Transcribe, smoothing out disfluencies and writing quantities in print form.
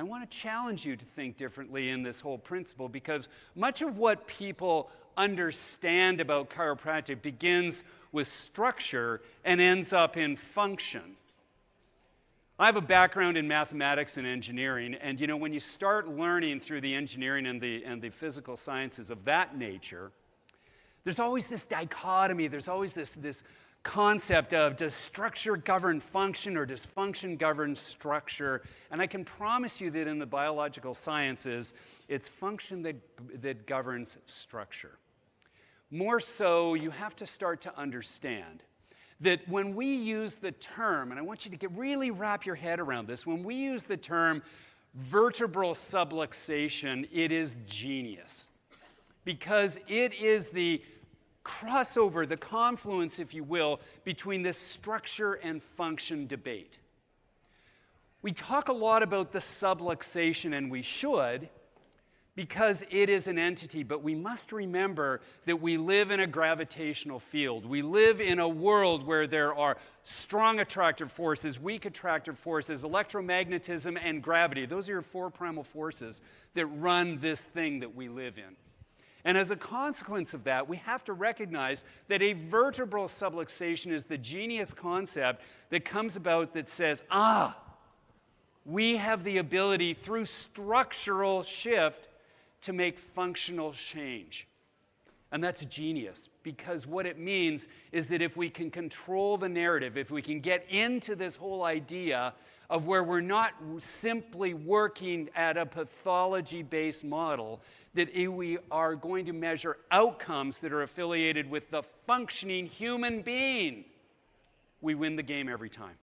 I want to challenge you to think differently in this whole principle, because much of what people understand about chiropractic begins with structure and ends up in function. I have a background in mathematics and engineering, and when you start learning through the engineering and the physical sciences of that nature, there's always this dichotomy, there's always this concept of, does structure govern function or does function govern structure? And I can promise you that in the biological sciences, it's function that governs structure. More so, you have to start to understand that when we use the term, and I want you to really wrap your head around this, when we use the term vertebral subluxation, it is genius. Because it is the crossover, the confluence, if you will, between this structure and function debate. We talk a lot about the subluxation, and we should, because it is an entity, but we must remember that we live in a gravitational field. We live in a world where there are strong attractive forces, weak attractive forces, electromagnetism, and gravity. Those are your four primal forces that run this thing that we live in. And as a consequence of that, we have to recognize that a vertebral subluxation is the genius concept that comes about that says, we have the ability through structural shift to make functional change. And that's genius, because what it means is that if we can control the narrative, if we can get into this whole idea of where we're not simply working at a pathology-based model, that we are going to measure outcomes that are affiliated with the functioning human being, we win the game every time.